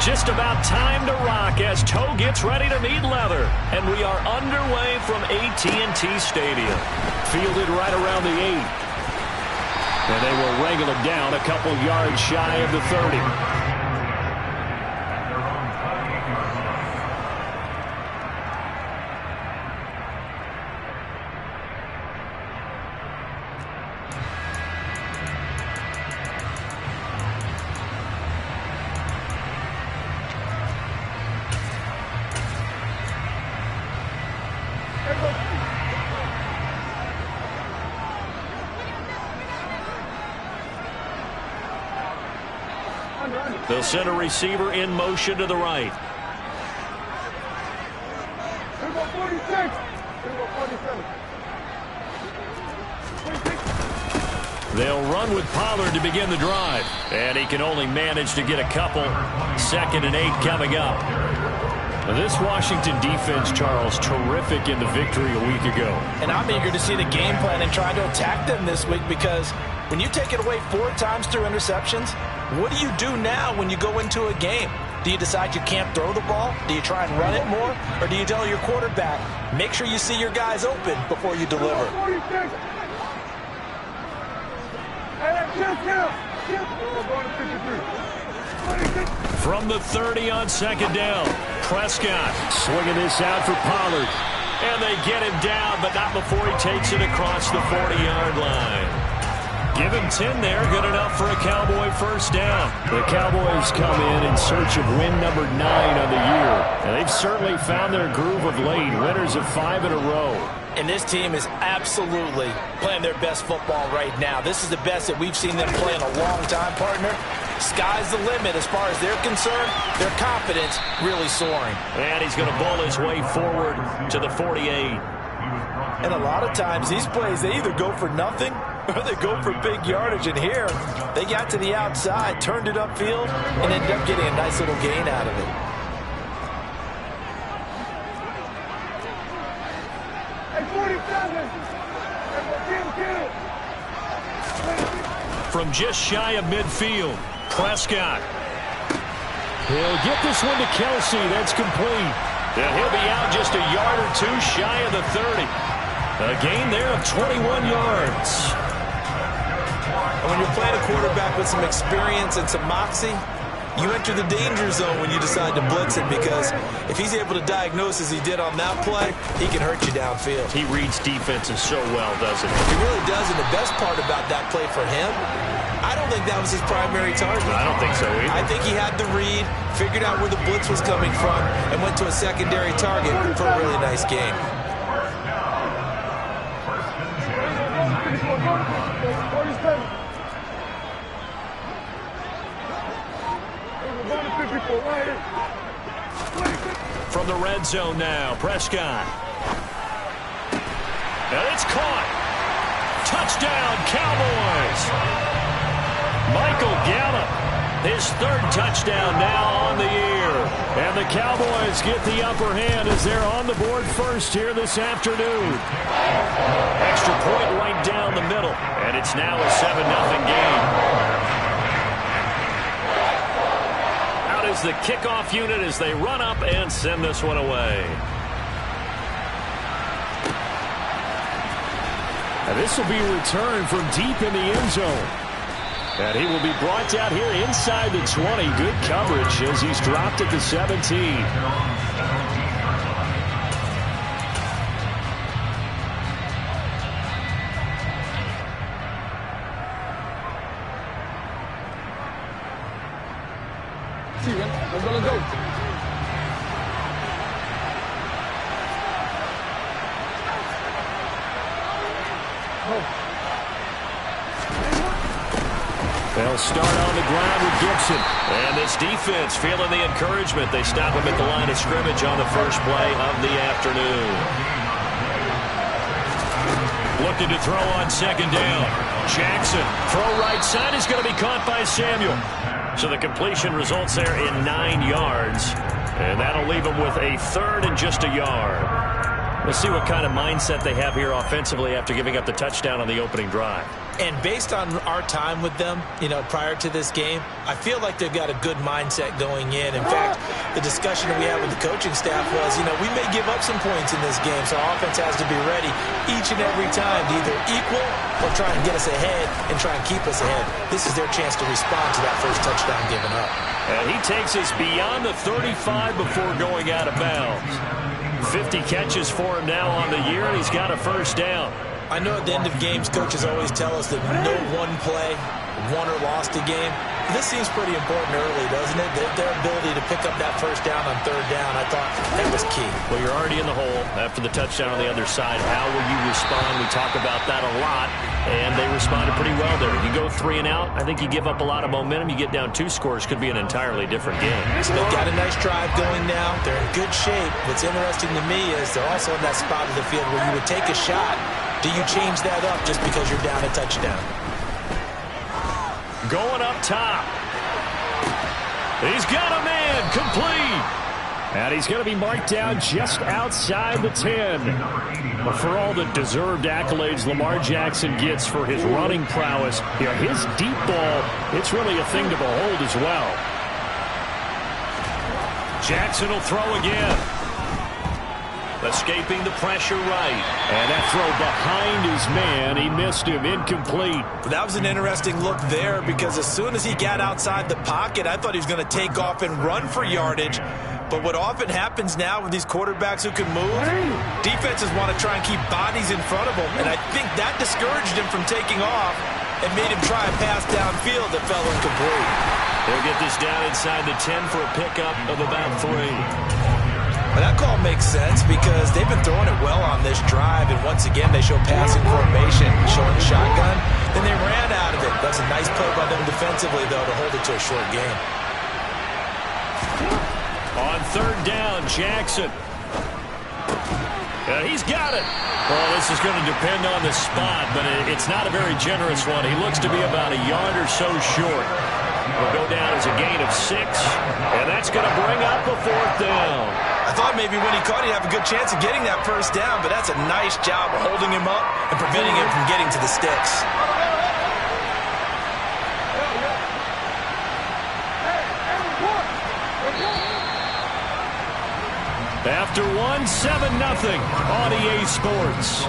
Just about time to rock as Toe gets ready to meet leather. And we are underway from AT&T Stadium. Fielded right around the 8. And they will wrangle him down a couple yards shy of the 30. They'll send a receiver in motion to the right. They'll run with Pollard to begin the drive. And he can only manage to get a couple. 2nd and 8 coming up. This Washington defense, Charles, terrific in the victory a week ago. And I'm eager to see the game plan and try to attack them this week, because when you take it away 4 times through interceptions, what do you do now when you go into a game? Do you decide you can't throw the ball? Do you try and run it more? Or do you tell your quarterback, make sure you see your guys open before you deliver? From the 30 on 2nd down, Prescott swinging this out for Pollard. And they get him down, but not before he takes it across the 40-yard line. Give him 10 there, good enough for a Cowboy first down. The Cowboys come in search of win number 9 on the year. And they've certainly found their groove of late, winners of 5 in a row. And this team is absolutely playing their best football right now. This is the best that we've seen them play in a long time, partner. Sky's the limit as far as they're concerned. Their confidence really soaring. And he's going to ball his way forward to the 48. And a lot of times these plays, they either go for nothing or they go for big yardage. And here, they got to the outside, turned it upfield, and ended up getting a nice little gain out of it. From just shy of midfield, Prescott. He'll get this one to Kelsey. That's complete. And he'll be out just a yard or 2 shy of the 30. A gain there of 21 yards. And when you're playing a quarterback with some experience and some moxie, you enter the danger zone when you decide to blitz him, because if he's able to diagnose as he did on that play, he can hurt you downfield. He reads defenses so well, doesn't he? He really does, and the best part about that play for him, I don't think that was his primary target. I don't think so either. I think he had the read, figured out where the blitz was coming from, and went to a secondary target for a really nice game. From the red zone now, Prescott. And it's caught. Touchdown, Cowboys. Michael Gallup, his 3rd touchdown now on the year. And the Cowboys get the upper hand as they're on the board first here this afternoon. Extra point right down the middle. And it's now a 7-0 game. Is the kickoff unit as they run up and send this one away. And this will be returned from deep in the end zone. And he will be brought down here inside the 20. Good coverage as he's dropped at the 17. Let's go. They'll start on the ground with Gibson. And this defense feeling the encouragement. They stop him at the line of scrimmage on the first play of the afternoon. Looking to throw on 2nd down. Jackson, throw right side is going to be caught by Samuel. So the completion results there in 9 yards. And that'll leave them with a 3rd and just a yard. Let's see what kind of mindset they have here offensively after giving up the touchdown on the opening drive. And based on our time with them, prior to this game, I feel like they've got a good mindset going in. In fact, the discussion we had with the coaching staff was, we may give up some points in this game, so our offense has to be ready each and every time to either equal or try and get us ahead and try and keep us ahead. This is their chance to respond to that first touchdown given up. And he takes us beyond the 35 before going out of bounds. 50 catches for him now on the year, and he's got a first down. I know at the end of games, coaches always tell us that no one play won or lost a game. This seems pretty important early, doesn't it? Their ability to pick up that first down on third down, I thought that was key. Well, you're already in the hole after the touchdown on the other side. How will you respond? We talk about that a lot, and they responded pretty well there. You go 3 and out, I think you give up a lot of momentum. You get down 2 scores, could be an entirely different game. So they've got a nice drive going now. They're in good shape. What's interesting to me is they're also in that spot of the field where you would take a shot. Do you change that up just because you're down a touchdown? Going up top. He's got a man complete. And he's going to be marked down just outside the 10. But for all the deserved accolades Lamar Jackson gets for his running prowess, his deep ball, it's really a thing to behold as well. Jackson will throw again. Escaping the pressure right. And that throw behind his man, he missed him, incomplete. That was an interesting look there because as soon as he got outside the pocket, I thought he was going to take off and run for yardage. But what often happens now with these quarterbacks who can move, defenses want to try and keep bodies in front of them. And I think that discouraged him from taking off and made him try a pass downfield that fell incomplete. They'll get this down inside the 10 for a pickup of about 3. Well, that call makes sense because they've been throwing it well on this drive, and once again they show passing formation, showing the shotgun. Then they ran out of it. That's a nice play by them defensively, though, to hold it to a short game. On third down, Jackson. He's got it. Well, this is going to depend on the spot, but it's not a very generous one. He looks to be about a yard or so short. Will go down as a gain of 6, and that's going to bring up a 4th down. I thought maybe when he caught, he'd have a good chance of getting that first down, but that's a nice job of holding him up and preventing him from getting to the sticks. After 1, 7-0 on EA Sports.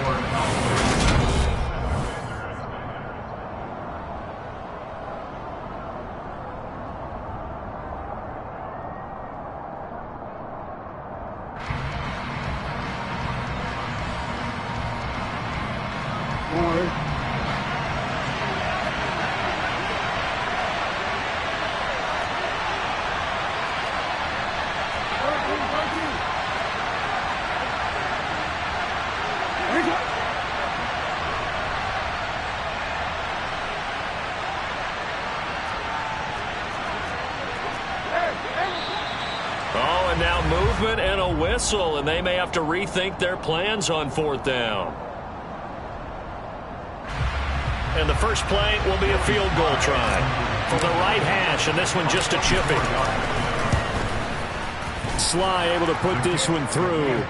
And now movement and a whistle, and they may have to rethink their plans on 4th down. And the first play will be a field goal try from the right hash, and this one just a chipping. Sly able to put this one through.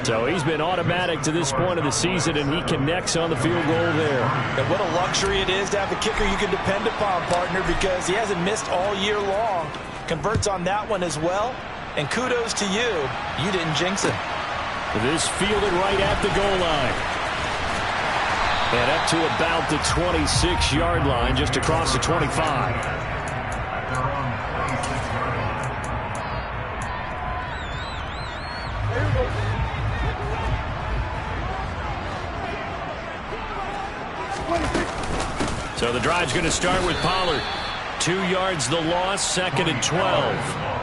So he's been automatic to this point of the season, and he connects on the field goal there. And what a luxury it is to have a kicker you can depend upon, partner, because he hasn't missed all year long. Converts on that one as well. And kudos to you. You didn't jinx him. This fielded right at the goal line. And up to about the 26-yard line, just across the 25. So the drive's going to start with Pollard. 2 yards the loss, 2nd and 12.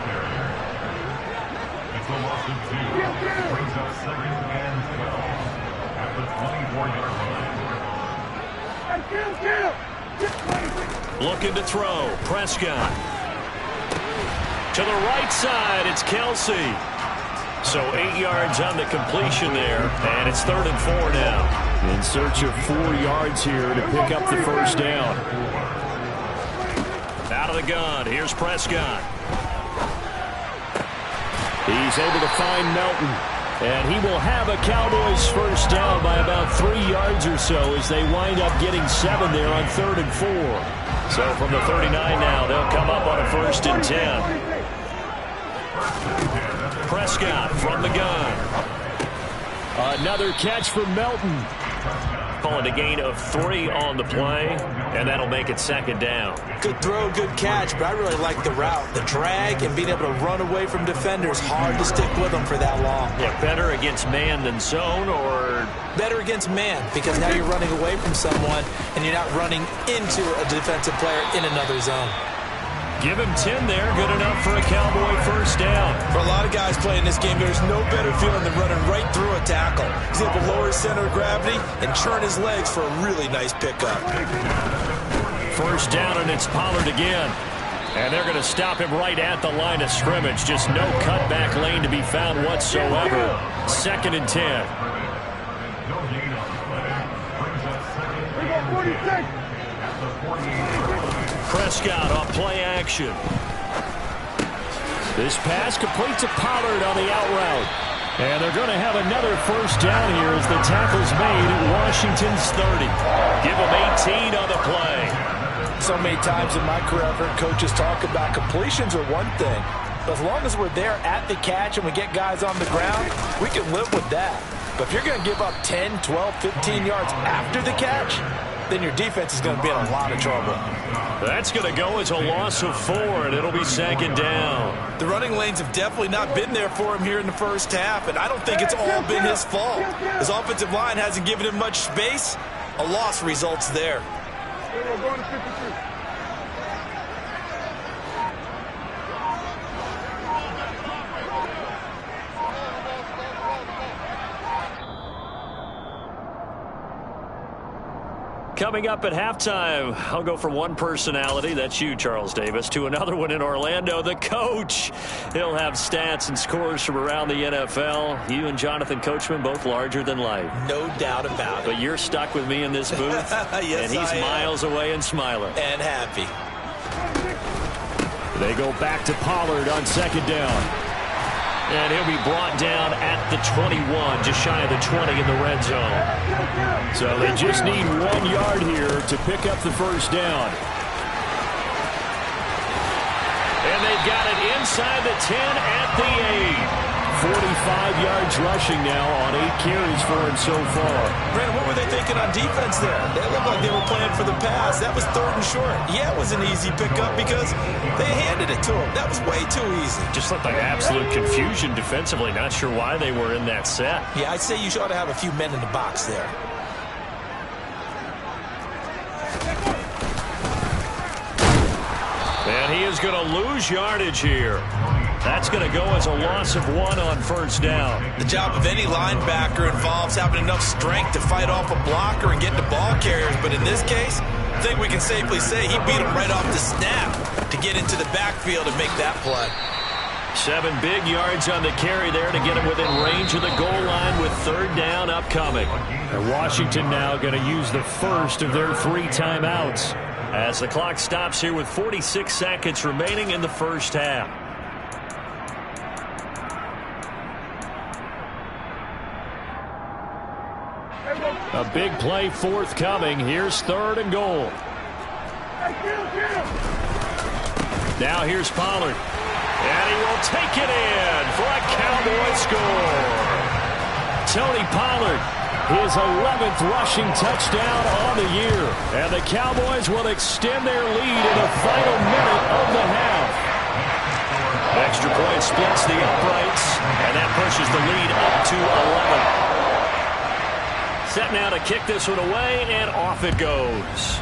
Looking to throw. Prescott. To the right side, it's Kelsey. So 8 yards on the completion there, and it's 3rd and 4 now. In search of 4 yards here to pick up the first down. Out of the gun, here's Prescott. He's able to find Melton. And he will have a Cowboys first down by about 3 yards or so as they wind up getting 7 there on 3rd and 4. So from the 39 now, they'll come up on a 1st and 10. Prescott from the gun. Another catch for Melton. Calling a gain of 3 on the play, and that'll make it 2nd down. Good throw, good catch, but I really like the route. The drag and being able to run away from defenders, hard to stick with them for that long. Yeah, better against man than zone, or? Better against man, because now you're running away from someone, and you're not running into a defensive player in another zone. Give him 10 there. Good enough for a Cowboy first down. For a lot of guys playing this game, there's no better feeling than running right through a tackle. He's able to lower his center of gravity and churn his legs for a really nice pickup. First down, and it's Pollard again. And they're going to stop him right at the line of scrimmage. Just no cutback lane to be found whatsoever. 2nd and 10. Prescott on play action. This pass complete to Pollard on the out route. And they're going to have another first down here as the tackle's made at Washington's 30. Give them 18 on the play. So many times in my career, I've heard coaches talk about completions are one thing. But as long as we're there at the catch and we get guys on the ground, we can live with that. But if you're going to give up 10, 12, 15 yards after the catch, then your defense is going to be in a lot of trouble. That's going to go as a loss of 4, and it'll be 2nd down. The running lanes have definitely not been there for him here in the first half, and I don't think it's all been his fault. His offensive line hasn't given him much space. A loss results there. Coming up at halftime, I'll go from one personality, that's you, Charles Davis, to another one in Orlando, the coach. He'll have stats and scores from around the NFL. You and Jonathan Coachman, both larger than life. No doubt about it. But you're stuck with me in this booth, yes, and he's miles away and smiling. And happy. They go back to Pollard on 2nd down. And he'll be brought down at the 21, just shy of the 20 in the red zone. So they just need 1 yard here to pick up the first down. And they've got it inside the 10 at the 8. 45 yards rushing now on 8 carries for him so far. Brandon, what were they thinking on defense there? They looked like they were playing for the pass. That was 3rd and short. Yeah, it was an easy pickup because they handed it to him. That was way too easy. Just looked like absolute confusion defensively. Not sure why they were in that set. Yeah, I'd say you ought to have a few men in the box there. And he is going to lose yardage here. That's going to go as a loss of 1 on first down. The job of any linebacker involves having enough strength to fight off a blocker and get to ball carriers. But in this case, I think we can safely say he beat him right off the snap to get into the backfield and make that play. 7 big yards on the carry there to get him within range of the goal line with 3rd down upcoming. And Washington now going to use the first of their 3 timeouts as the clock stops here with 46 seconds remaining in the first half. A big play forthcoming. Here's 3rd and goal. Now here's Pollard. And he will take it in for a Cowboy score. Tony Pollard, his 11th rushing touchdown on the year. And the Cowboys will extend their lead in the final minute of the half. Extra point splits the uprights, and that pushes the lead up to 11. Set now to kick this one away, and off it goes.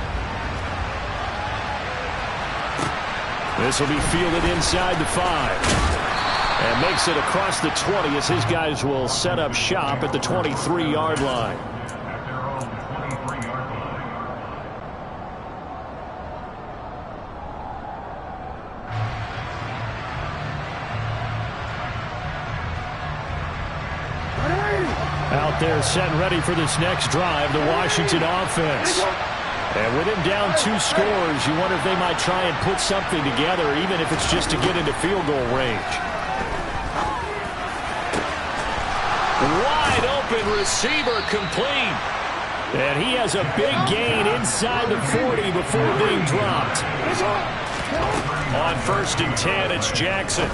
This will be fielded inside the 5. And makes it across the 20 as his guys will set up shop at the 23-yard line. Out there set ready for this next drive, the Washington offense. And with him down 2 scores, you wonder if they might try and put something together, even if it's just to get into field goal range. Wide open receiver complete. And he has a big gain inside the 40 before being dropped. On 1st and 10, it's Jackson.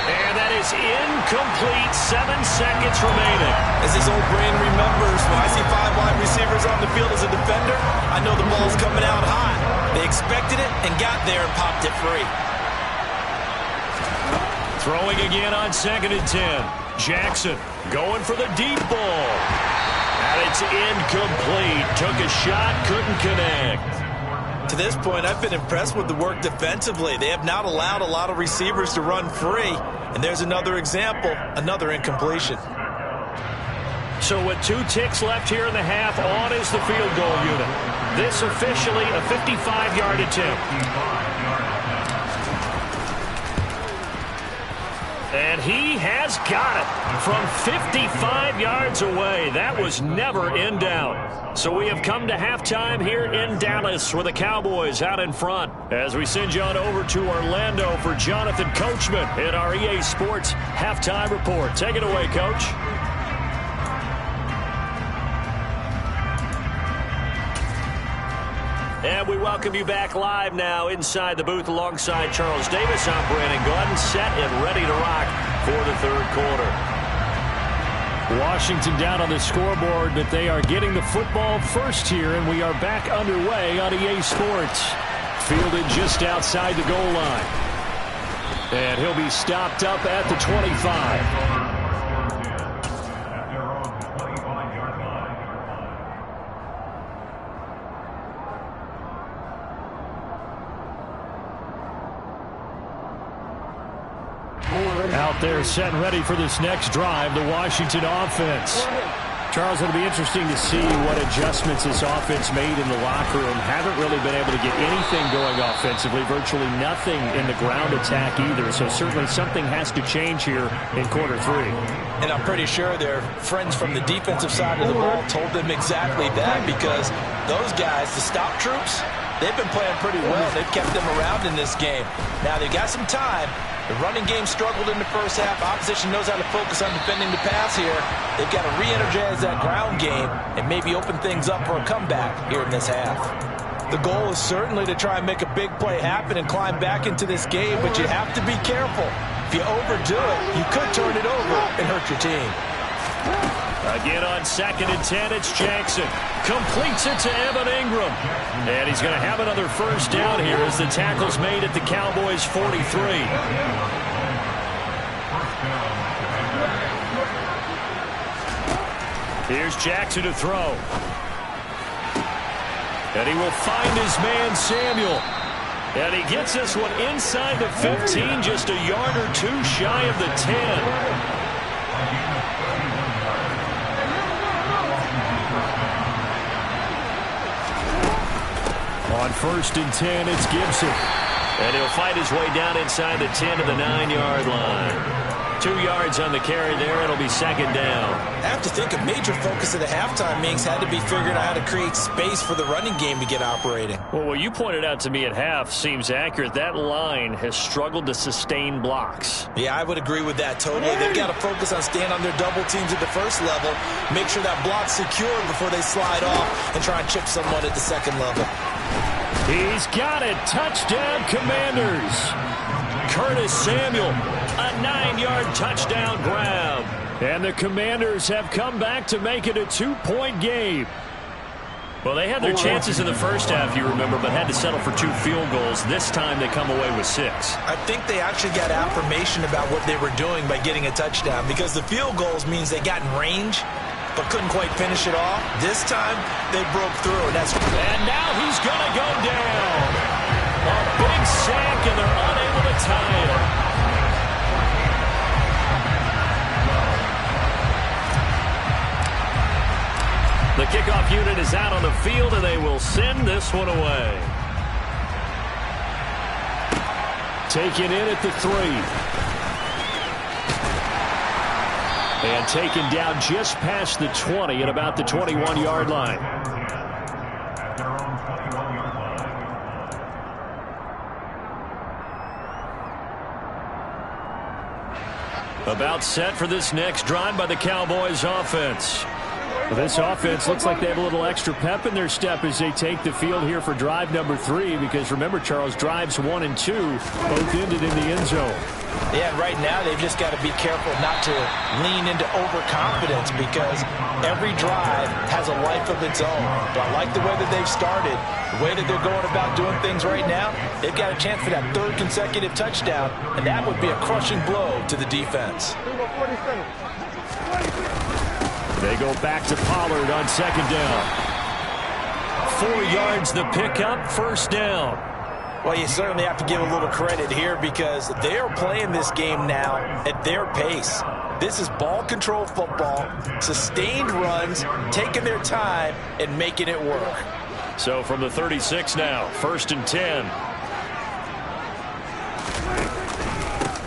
And that is incomplete. 7 seconds remaining. As his old brain remembers, when I see 5 wide receivers on the field as a defender, I know the ball's coming out high. They expected it and got there and popped it free. Throwing again on 2nd and 10. Jackson going for the deep ball. And it's incomplete. Took a shot, couldn't connect. To this point, I've been impressed with the work defensively. They have not allowed a lot of receivers to run free. And there's another example, another incompletion. So with 2 ticks left here in the half, on is the field goal unit. This officially a 55-yard attempt. And he has got it from 55 yards away. That was never in doubt. So we have come to halftime here in Dallas with the Cowboys out in front. As we send you on over to Orlando for Jonathan Coachman in our EA Sports Halftime Report. Take it away, Coach. And we welcome you back live now inside the booth alongside Charles Davis. I'm Brandon Gordon, set and ready to rock for the 3rd quarter. Washington down on the scoreboard, but they are getting the football first here, and we are back underway on EA Sports. Fielded just outside the goal line. And he'll be stopped up at the 25. Out there set and ready for this next drive, the Washington offense. Charles, it'll be interesting to see what adjustments this offense made in the locker room. Haven't really been able to get anything going offensively, virtually nothing in the ground attack either. So certainly something has to change here in quarter 3. And I'm pretty sure their friends from the defensive side of the ball told them exactly that, because those guys, the stop troops, they've been playing pretty well. They've kept them around in this game. Now they've got some time. The running game struggled in the first half. Opposition knows how to focus on defending the pass here. They've got to re-energize that ground game and maybe open things up for a comeback here in this half. The goal is certainly to try and make a big play happen and climb back into this game, but you have to be careful. If you overdo it, you could turn it over and hurt your team. Again on 2nd and 10, it's Jackson. Completes it to Evan Ingram. And he's going to have another first down here as the tackle's made at the Cowboys' 43. Here's Jackson to throw. And he will find his man, Samuel. And he gets this one inside the 15, just a yard or 2 shy of the 10. On 1st and 10, it's Gibson. And he'll fight his way down inside the 10 to the 9-yard line. 2 yards on the carry there. It'll be 2nd down. I have to think a major focus of the halftime meetings had to be figuring out how to create space for the running game to get operating. Well, what you pointed out to me at half seems accurate. That line has struggled to sustain blocks. Yeah, I would agree with that totally. They've got to focus on staying on their double teams at the first level, make sure that block's secure before they slide off and try and chip someone at the 2nd level. He's got it. Touchdown, Commanders. Curtis Samuel, a 9-yard touchdown grab. And the Commanders have come back to make it a 2-point game. Well, they had their chances in the first half, you remember, but had to settle for 2 field goals. This time they come away with 6. I think they actually got affirmation about what they were doing by getting a touchdown, because the field goals means they got in range but couldn't quite finish it off. This time, they broke through, and now he's going to go down. A big sack, and they're unable to tie it. The kickoff unit is out on the field, and they will send this one away. Taken in at the 3. And taken down just past the 20 at about the 21-yard line. About set for this next drive by the Cowboys offense. Well, this offense looks like they have a little extra pep in their step as they take the field here for drive number 3, because remember, Charles, drives 1 and 2 both ended in the end zone. Yeah, right now they've just got to be careful not to lean into overconfidence, because every drive has a life of its own. But I like the way that they've started, the way that they're going about doing things right now. They've got a chance for that 3rd consecutive touchdown, and that would be a crushing blow to the defense. They go back to Pollard on 2nd down. 4 yards the pickup, 1st down. Well, you certainly have to give a little credit here, because they are playing this game now at their pace. This is ball control football, sustained runs, taking their time and making it work. So from the 36 now, 1st and 10.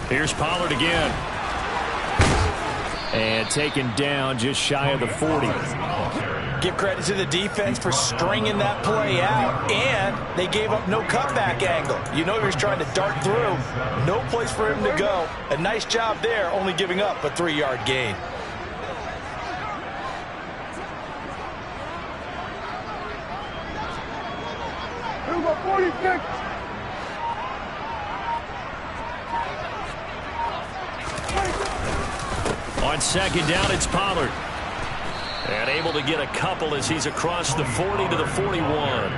Here's Pollard again. And taken down just shy of the 40. Give credit to the defense for stringing that play out, and they gave up no cutback angle. You know he was trying to dart through. No place for him to go. A nice job there, only giving up a 3-yard gain. Number 46. On 2nd down, it's Pollard. And able to get a couple as he's across the 40 to the 41.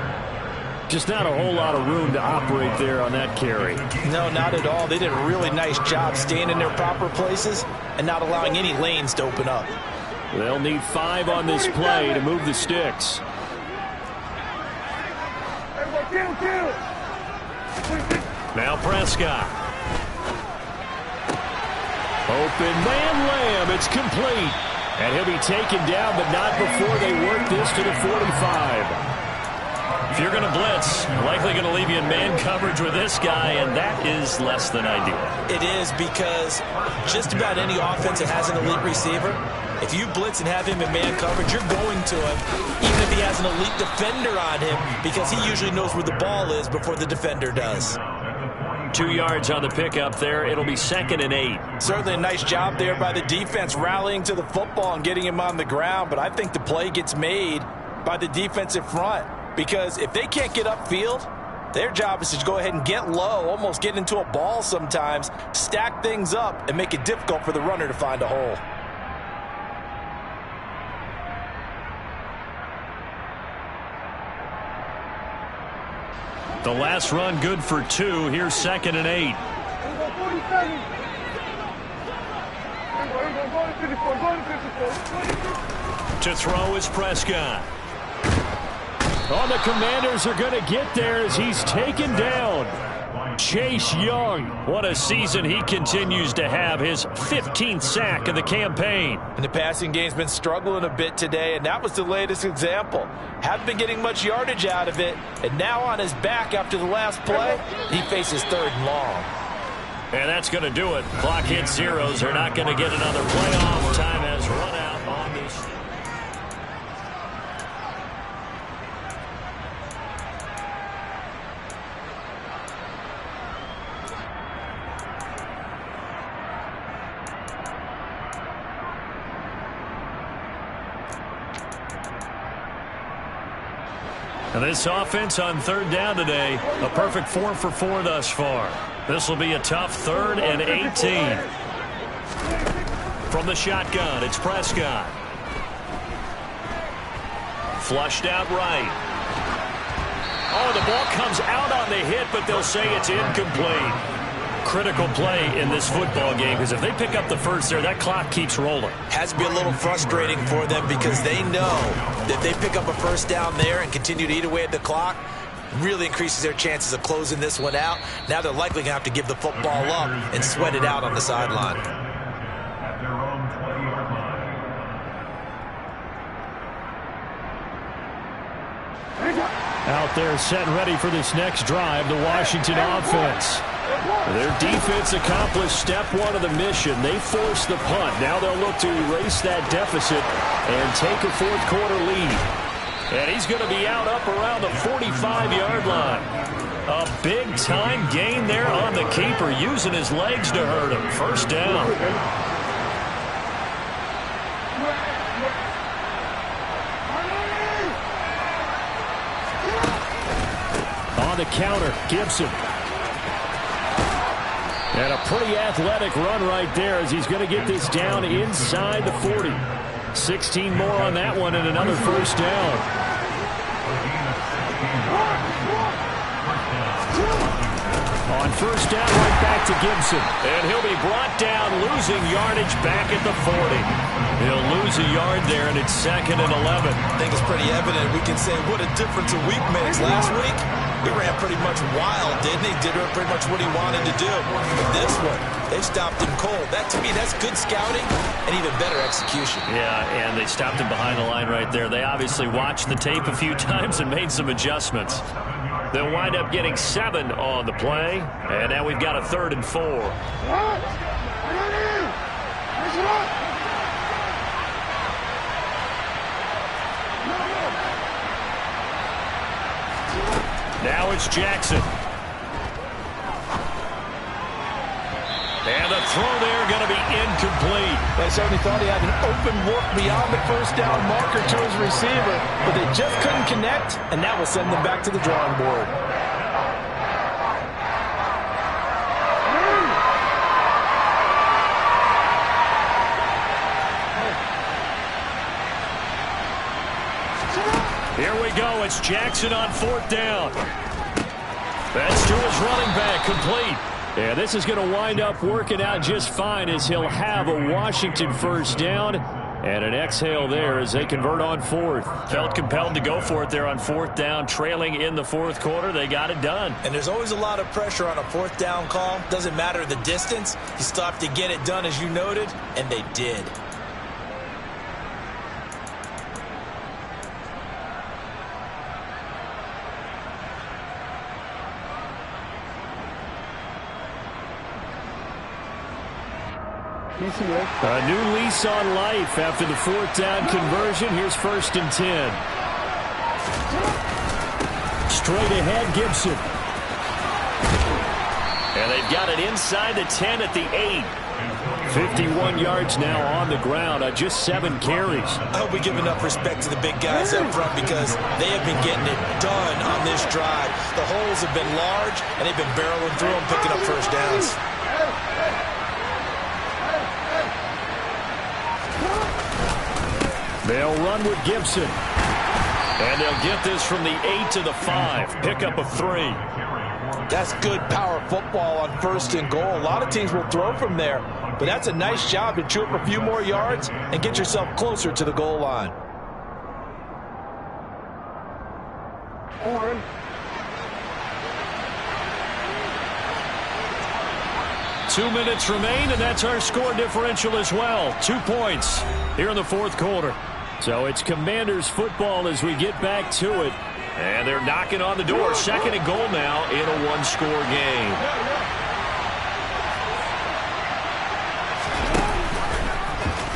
Just not a whole lot of room to operate there on that carry. No, not at all. They did a really nice job staying in their proper places and not allowing any lanes to open up. They'll need 5 on this play to move the sticks. Now Prescott. Open man Lamb. It's complete. And he'll be taken down, but not before they work this to the 45. If you're going to blitz, likely going to leave you in man coverage with this guy, and that is less than ideal. It is, because just about any offense that has an elite receiver, if you blitz and have him in man coverage, you're going to him, even if he has an elite defender on him, because he usually knows where the ball is before the defender does. 2 yards on the pickup there. It'll be 2nd and 8. Certainly a nice job there by the defense, rallying to the football and getting him on the ground. But I think the play gets made by the defensive front, because if they can't get upfield, their job is to go ahead and get low, almost get into a ball sometimes, stack things up, and make it difficult for the runner to find a hole. The last run good for 2. Here's 2nd and 8. To throw is Prescott. Oh, the Commanders are going to get there as he's taken down. Chase Young. What a season he continues to have. His 15th sack of the campaign. And the passing game's been struggling a bit today, and that was the latest example. Haven't been getting much yardage out of it, and now on his back after the last play, he faces 3rd and long. And that's going to do it. Clock hits zeros. They're not going to get another playoff. Time has run out on this. And this offense on 3rd down today, a perfect 4 for 4 thus far. This will be a tough 3rd and 18. From the shotgun, it's Prescott. Flushed out right. Oh, the ball comes out on the hit, but they'll say it's incomplete. Critical play in this football game, because if they pick up the first there, that clock keeps rolling. Has to be a little frustrating for them, because they know that they pick up a first down there and continue to eat away at the clock, really increases their chances of closing this one out. Now they're likely going to have to give the football up and sweat it out on the sideline. Out there set and ready for this next drive, the Washington offense. Their defense accomplished step 1 of the mission. They forced the punt. Now they'll look to erase that deficit and take a 4th quarter lead. And he's going to be out up around the 45-yard line. A big-time gain there on the keeper, using his legs to hurt him. First down. On the counter, Gibson. And a pretty athletic run right there as he's going to get this down inside the 40. 16 more on that one and another first down. On first down, right back to Gibson. And he'll be brought down, losing yardage back at the 40. He'll lose a yard there, and it's 2nd and 11. I think it's pretty evident. We can say what a difference a week makes. Last week, he ran pretty much wild, didn't he? Did pretty much what he wanted to do. But this one, they stopped him cold. That, to me, that's good scouting and even better execution. Yeah, and they stopped him behind the line right there. They obviously watched the tape a few times and made some adjustments. They'll wind up getting 7 on the play, and now we've got a 3rd and 4. Now it's Jackson. And the throw there going to be incomplete. They certainly thought he had an open look beyond the first down marker to his receiver, but they just couldn't connect, and that will send them back to the drawing board. Here we go. It's Jackson on 4th down. That's to his running back, complete. Yeah, this is going to wind up working out just fine as he'll have a Washington first down and an exhale there as they convert on 4th. Felt compelled to go for it there on 4th down, trailing in the 4th quarter. They got it done. And there's always a lot of pressure on a 4th down call. Doesn't matter the distance. You still have to get it done, as you noted, and they did. A new lease on life after the 4th down conversion. Here's 1st and 10. Straight ahead, Gibson. And they've got it inside the 10 at the 8. 51 yards now on the ground on just 7 carries. I hope we give enough respect to the big guys up front because they have been getting it done on this drive. The holes have been large, and they've been barreling through them, picking up first downs. They'll run with Gibson. And they'll get this from the 8 to the 5. Pickup of 3. That's good power football on 1st and goal. A lot of teams will throw from there, but that's a nice job to chew up a few more yards and get yourself closer to the goal line. Two minutes remain, and that's our score differential as well. 2 points here in the 4th quarter. So it's Commanders football as we get back to it. And they're knocking on the door. 2nd and goal now in a 1-score game.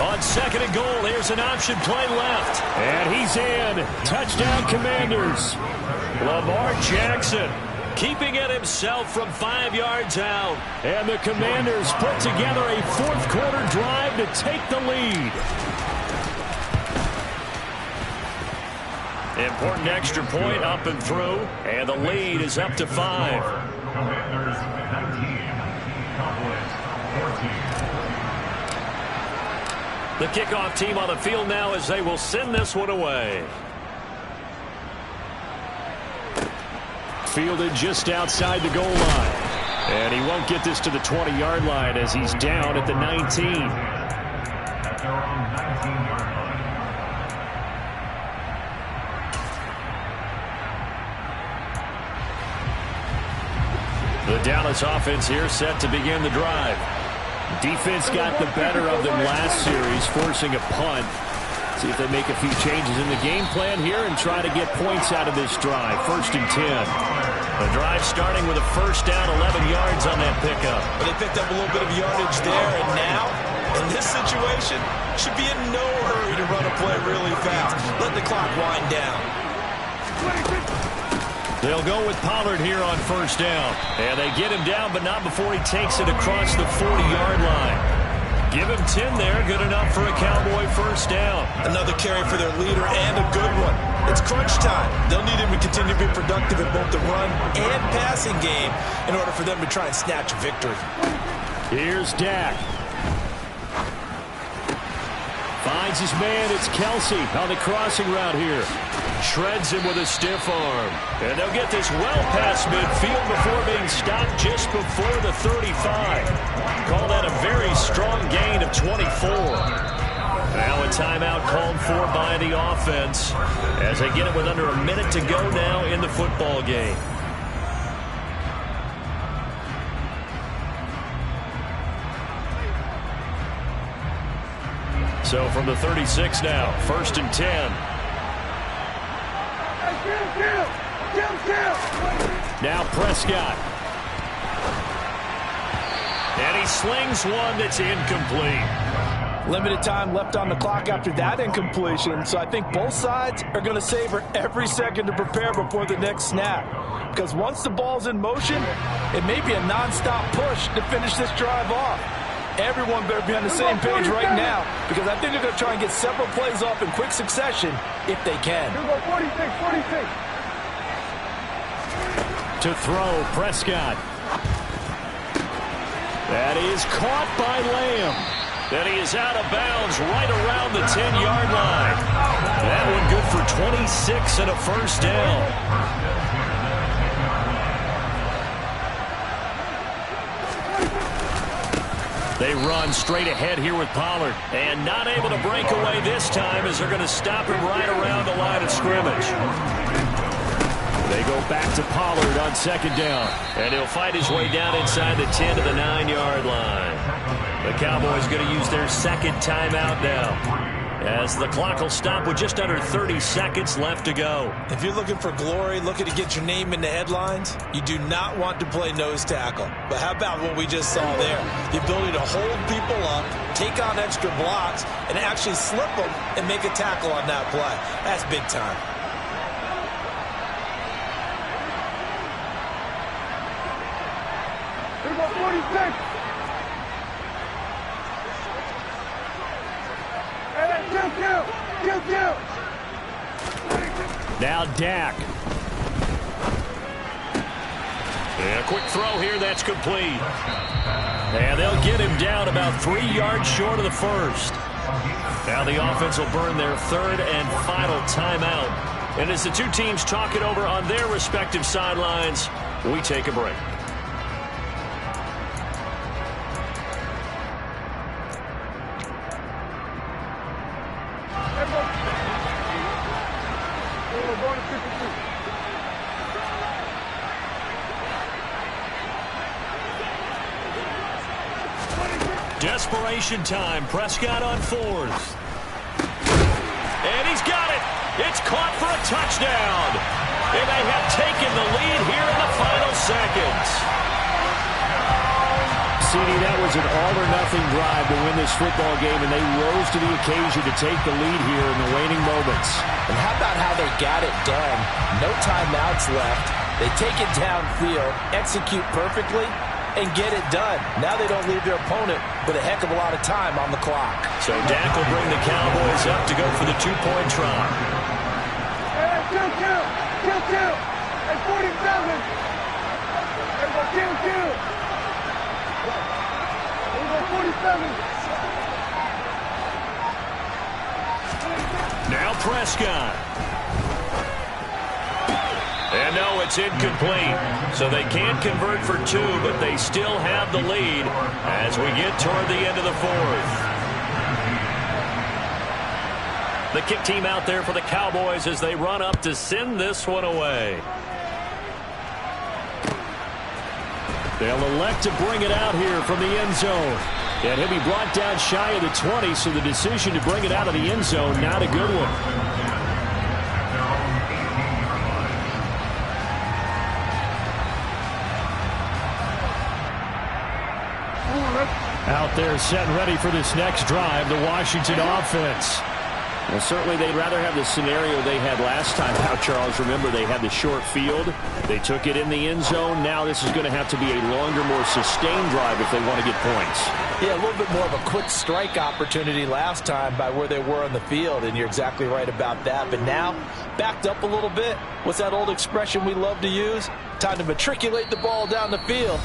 On 2nd and goal, here's an option play left. And he's in. Touchdown, Commanders. Lamar Jackson keeping it himself from 5 yards out. And the Commanders put together a 4th quarter drive to take the lead. Important extra point up and through, and the lead is up to 5. Commanders 19, Cowboys 14. The kickoff team on the field now as they will send this one away. Fielded just outside the goal line. And he won't get this to the 20-yard line as he's down at the 19. At their own 19-yard line. The Dallas offense here set to begin the drive. Defense got the better of them last series, forcing a punt. See if they make a few changes in the game plan here and try to get points out of this drive. 1st and 10. The drive starting with a first down, 11 yards on that pickup. But they picked up a little bit of yardage there, and now, in this situation, should be in no hurry to run a play really fast. Let the clock wind down. They'll go with Pollard here on first down. And they get him down, but not before he takes it across the 40-yard line. Give him 10 there. Good enough for a Cowboy first down. Another carry for their leader and a good one. It's crunch time. They'll need him to continue to be productive in both the run and passing game in order for them to try and snatch a victory. Here's Dak. Finds his man. It's Kelsey on the crossing route here. Shreds him with a stiff arm. And they'll get this well past midfield before being stopped just before the 35. Call that a very strong gain of 24. Now a timeout called for by the offense as they get it with under a minute to go now in the football game. So from the 36 now, 1st and 10. Now Prescott. And he slings one that's incomplete. Limited time left on the clock after that incompletion, so I think both sides are going to savor every second to prepare before the next snap. Because once the ball's in motion, it may be a nonstop push to finish this drive off. Everyone better be on the same page right now, because I think they're going to try and get several plays off in quick succession if they can. 46. To throw, Prescott. That is caught by Lamb. And he is out of bounds right around the 10-yard line. That one good for 26 and a first down. They run straight ahead here with Pollard. And not able to break away this time as they're going to stop him right around the line of scrimmage. They go back to Pollard on 2nd down. And he'll fight his way down inside the 10 to the 9-yard line. The Cowboys going to use their 2nd timeout now, as the clock will stop with just under 30 seconds left to go. If you're looking for glory, looking to get your name in the headlines, you do not want to play nose tackle. But how about what we just saw there? The ability to hold people up, take on extra blocks, and actually slip them and make a tackle on that play. That's big time. Here we go, 46. Now Dak. And a quick throw here, that's complete. And they'll get him down about 3 yards short of the first. Now the offense will burn their 3rd and final timeout. And as the two teams talk it over on their respective sidelines, we take a break. Desperation time. Prescott on 4th. And he's got it. It's caught for a touchdown. And they have taken the lead here in the final seconds. CD, that was an all-or-nothing drive to win this football game, and they rose to the occasion to take the lead here in the waning moments. And how about how they got it done? No timeouts left. They take it downfield, execute perfectly, and get it done. Now they don't leave their opponent with a heck of a lot of time on the clock. So Dak will bring the Cowboys up to go for the 2-point try. Kill. At 47. Kill. 47. Now Prescott. And no, it's incomplete. So they can't convert for 2, but they still have the lead as we get toward the end of the 4th. The kick team out there for the Cowboys as they run up to send this one away. They'll elect to bring it out here from the end zone. And he'll be brought down shy of the 20, so the decision to bring it out of the end zone, not a good one. Out there set and ready for this next drive, the Washington offense. Well, certainly they'd rather have the scenario they had last time out, Charles. Remember, they had the short field. They took it in the end zone. Now this is going to have to be a longer, more sustained drive if they want to get points. Yeah, a little bit more of a quick strike opportunity last time by where they were on the field, and you're exactly right about that. But now, backed up a little bit. What's that old expression we love to use? Time to matriculate the ball down the field.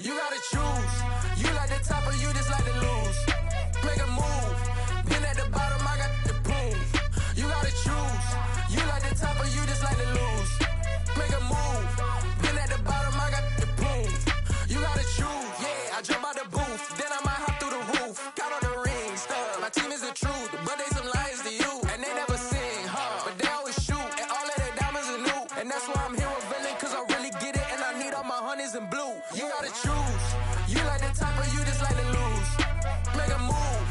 You gotta choose. You like the top or you just like to lose. Make a move. Been at the bottom, I got the prove. You gotta choose. You like the top or you just like to lose. Make a move. Been at the bottom, I got the prove. You gotta choose. Yeah, I jump out the booth. Then I might hop through the roof. Got on the ring, stuff. My team is the truth, but they some liars to you. And they never sing, but they always shoot. And all of their diamonds are new. And that's why I'm here with villain, cause I really get it. And I need all my honeys in blue. You gotta choose. You like the top or you just like to lose. Make a move.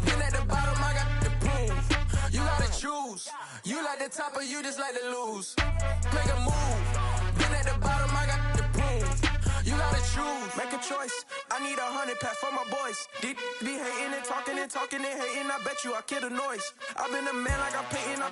Been at the bottom, I got the proof. You gotta choose. You like the top or you just like to lose. Make a move. Been at the bottom, I got the proof. You gotta choose. Make a choice. I need 100 pack for my boys. Be hating and talking and hating. I bet you I kill the noise. I've been a man like I'm painting.